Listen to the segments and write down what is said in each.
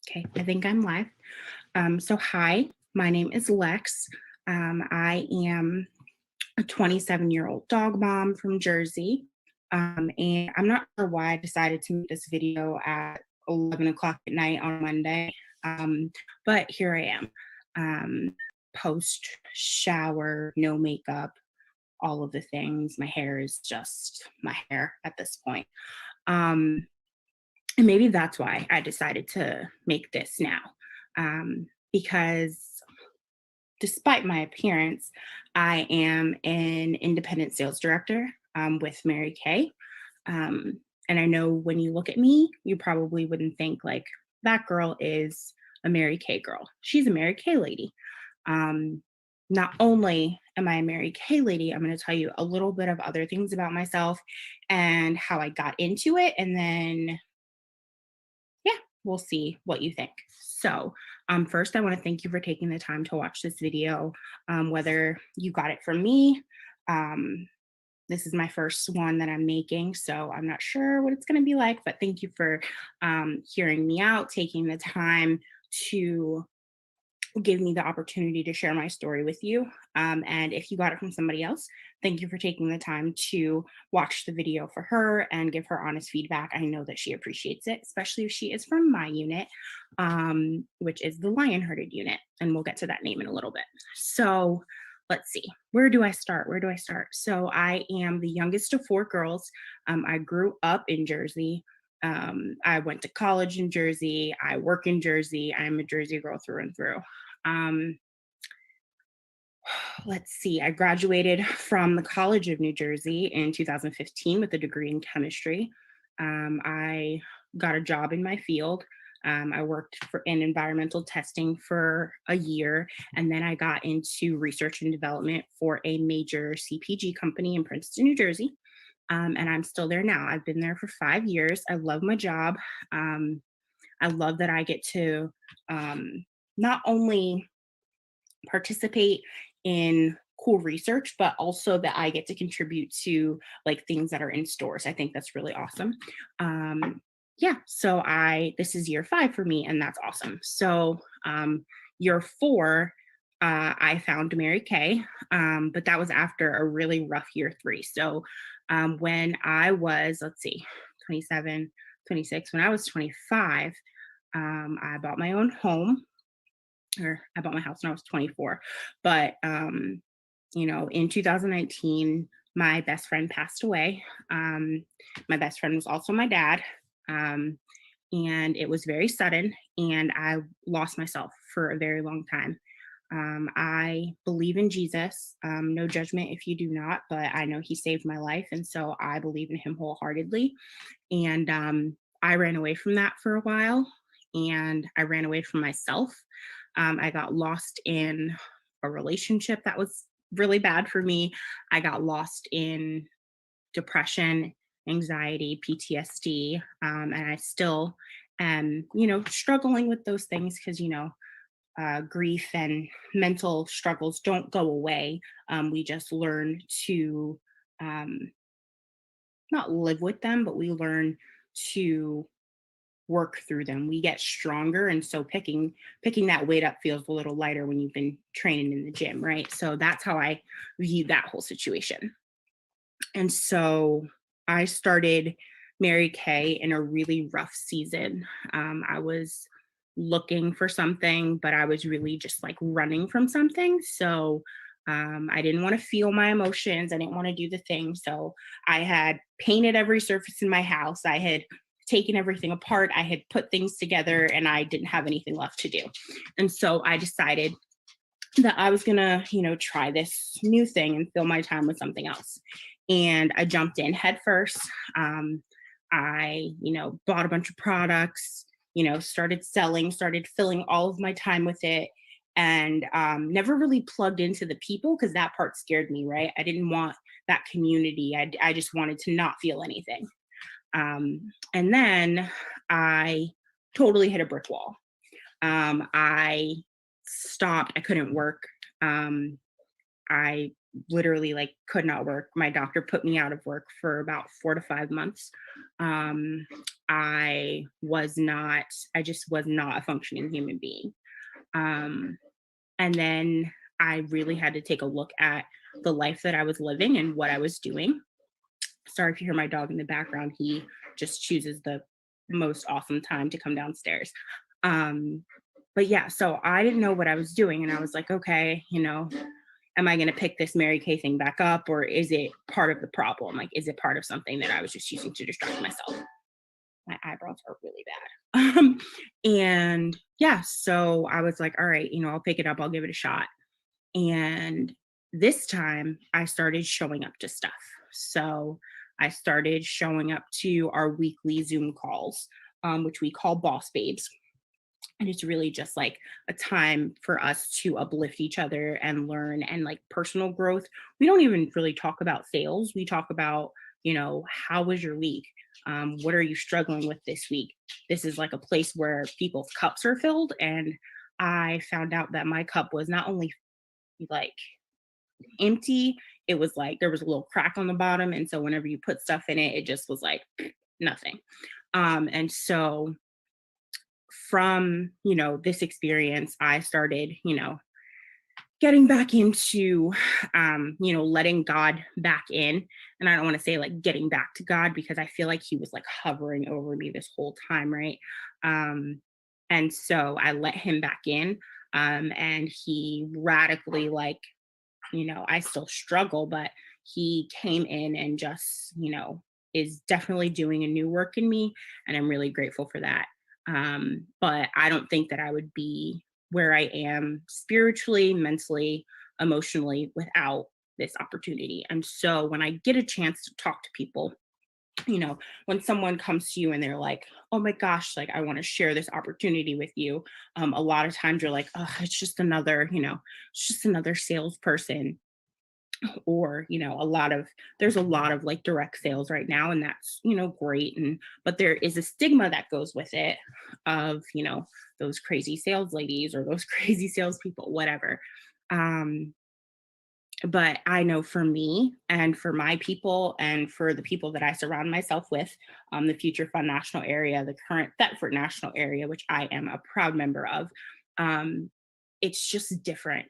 Okay, I think I'm live. So hi, my name is Lex. I am a 27-year-old dog mom from Jersey. And I'm not sure why I decided to make this video at 11 o'clock at night on Monday. Um, but here I am. Um, Post shower, no makeup, all of the things. My hair is just my hair at this point. Um, and maybe that's why I decided to make this now. Because despite my appearance, I am an independent sales director with Mary Kay. Um, and I know when you look at me, you probably wouldn't think like that girl is a Mary Kay girl. She's a Mary Kay lady. Um, Not only am I a Mary Kay lady, I'm going to tell you a little bit of other things about myself and how I got into it. And then yeah, we'll see what you think. So, first, I want to thank you for taking the time to watch this video, whether you got it from me. Um, this is my first one that I'm making, so I'm not sure what it's going to be like, but thank you for hearing me out, taking the time to give me the opportunity to share my story with you. And if you got it from somebody else, thank you for taking the time to watch the video for her and give her honest feedback. I know that she appreciates it, especially if she is from my unit, which is the lion herded unit. And we'll get to that name in a little bit. So let's see, where do I start? Where do I start? So I am the youngest of four girls. I grew up in Jersey. I went to college in Jersey. I work in Jersey. I'm a Jersey girl through and through. Um, let's see, I graduated from the College of New Jersey in 2015 with a degree in chemistry. I got a job in my field. I worked in environmental testing for a year, and then I got into research and development for a major CPG company in Princeton, New Jersey. And I'm still there now. I've been there for 5 years. I love my job. Um, I love that I get to not only participate in cool research, but also that I get to contribute to like things that are in stores. I think that's really awesome. Yeah, so this is year 5 for me, and that's awesome. So year 4, I found Mary Kay, but that was after a really rough year 3. So when I was, let's see, 27, 26, when I was 25, I bought my own home, or I bought my house when I was 24. But in 2019, my best friend passed away. My best friend was also my dad. Um, and it was very sudden, and I lost myself for a very long time. I believe in Jesus. No judgment if you do not, but I know he saved my life. And so I believe in him wholeheartedly. And I ran away from that for a while, and I ran away from myself. I got lost in a relationship that was really bad for me. I got lost in depression, anxiety, PTSD, and I still am, struggling with those things because, grief and mental struggles don't go away. We just learn to um, not live with them, but we learn to work through them. We get stronger, and so picking that weight up feels a little lighter when you've been training in the gym, right? So that's how I view that whole situation. And so I started Mary Kay in a really rough season. I was looking for something, but I was really just like running from something. So I didn't want to feel my emotions. I didn't want to do the thing. So I had painted every surface in my house. I had taken everything apart. I had put things together, and I didn't have anything left to do. And so I decided that I was gonna, try this new thing and fill my time with something else. And I jumped in head first. I, bought a bunch of products, started selling, started filling all of my time with it, and never really plugged into the people because that part scared me, right? I didn't want that community. I just wanted to not feel anything. And then I totally hit a brick wall. I stopped. I couldn't work. I literally like could not work. My doctor put me out of work for about 4 to 5 months. Um, I just was not a functioning human being. Um, and then I really had to take a look at the life that I was living and what I was doing. Sorry if you hear my dog in the background. He just chooses the most awesome time to come downstairs. Um, but yeah, so I didn't know what I was doing. And I was like, okay, am I going to pick this Mary Kay thing back up, or is it part of the problem? Like, is it part of something that I was just using to distract myself? My eyebrows are really bad. And yeah, so I was like, all right, I'll pick it up, I'll give it a shot. And this time I started showing up to stuff. So I started showing up to our weekly Zoom calls, which we call Boss Babes. And it's really just like a time for us to uplift each other and learn and like personal growth. We don't even really talk about sales. We talk about, how was your week? What are you struggling with this week? This is like a place where people's cups are filled. And I found out that my cup was not only like empty, it was like there was a little crack on the bottom. And so whenever you put stuff in it, it just was like nothing. And so from, this experience, I started, getting back into, letting God back in. And I don't want to say like getting back to God, because I feel like he was like hovering over me this whole time. Right. Um, and so I let him back in. And he radically like, I still struggle, but he came in and just, is definitely doing a new work in me. And I'm really grateful for that. But I don't think that I would be where I am spiritually, mentally, emotionally without this opportunity. And so when I get a chance to talk to people, when someone comes to you and they're like, oh my gosh, like I want to share this opportunity with you. A lot of times you're like, oh, it's just another salesperson. Or there's a lot of like direct sales right now, and that's great, and but there is a stigma that goes with it of those crazy sales ladies or those crazy salespeople, whatever. um but I know for me and for my people and for the people that I surround myself with, the Future Fund National Area, the current Thetford National Area, which I am a proud member of, um, it's just different.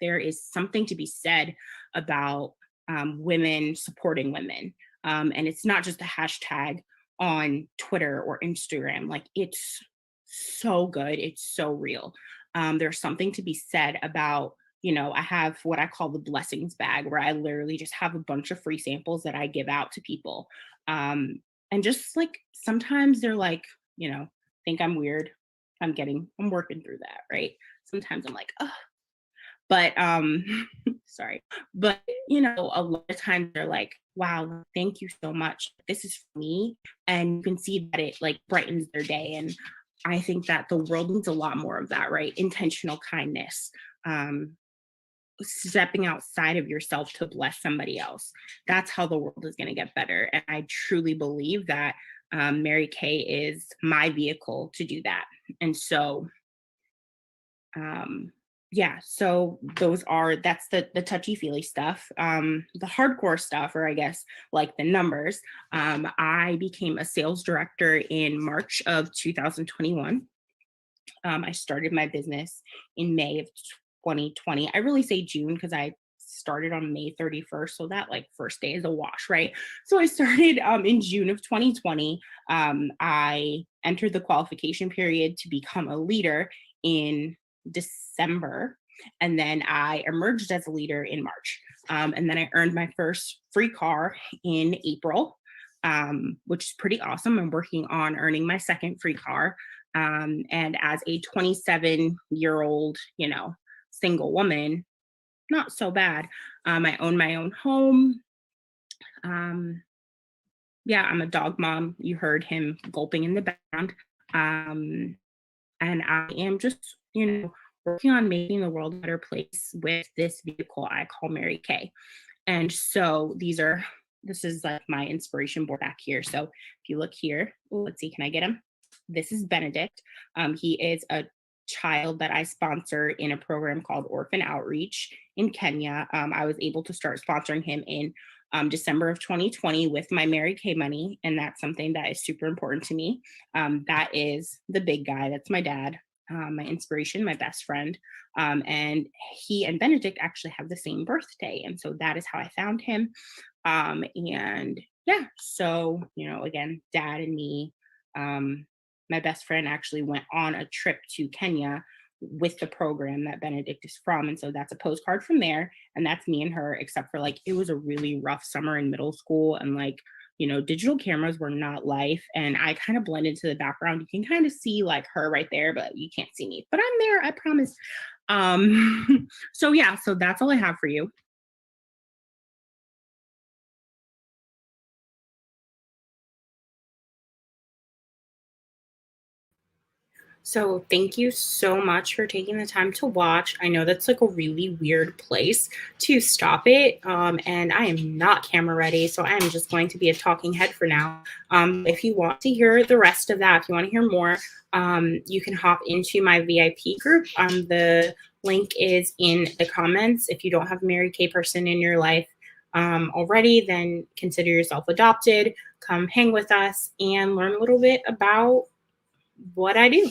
There is something to be said about women supporting women. And it's not just a hashtag on Twitter or Instagram. Like, it's so good, it's so real. There's something to be said about, I have what I call the blessings bag, where I literally just have a bunch of free samples that I give out to people. Um, and just like sometimes they're like, think I'm weird. I'm working through that, right? Sometimes I'm like, oh, but sorry. But a lot of times they're like, wow, thank you so much. This is for me. And you can see that it like brightens their day. And I think that the world needs a lot more of that, right? Intentional kindness. Um, Stepping outside of yourself to bless somebody else. That's how the world is going to get better. And I truly believe that Mary Kay is my vehicle to do that. And so, um, yeah, so that's the touchy feely stuff. The hardcore stuff, or I guess like the numbers. I became a sales director in March of 2021. I started my business in May of 2020. I really say June because I started on May 31st. So that like first day is a wash, right? So I started in June of 2020. I entered the qualification period to become a leader in December. And then I emerged as a leader in March. And then I earned my first free car in April, which is pretty awesome. I'm working on earning my second free car. And as a 27-year-old, single woman, not so bad. I own my own home. Um, yeah, I'm a dog mom. You heard him gulping in the background. Um, and I am just, working on making the world a better place with this vehicle I call Mary Kay. And so this is like my inspiration board back here. So if you look here, let's see, can I get him? This is Benedict. He is a child that I sponsor in a program called Orphan Outreach in Kenya. I was able to start sponsoring him in December of 2020 with my Mary Kay money. And that's something that is super important to me. That is the big guy. That's my dad, my inspiration, my best friend. And he and Benedict actually have the same birthday. And so that is how I found him. And yeah, so, again, dad and me, my best friend actually went on a trip to Kenya with the program that Benedict is from. And so that's a postcard from there. And that's me and her, except for like it was a really rough summer in middle school. And like, digital cameras were not life. And I kind of blend into the background. You can kind of see like her right there, but you can't see me. But I'm there, I promise. So yeah, so that's all I have for you. So thank you so much for taking the time to watch. I know that's like a really weird place to stop it. And I am not camera ready, so I am just going to be a talking head for now. If you want to hear the rest of that, if you want to hear more, you can hop into my VIP group. The link is in the comments. If you don't have a Mary Kay person in your life already, then consider yourself adopted. Come hang with us and learn a little bit about what I do.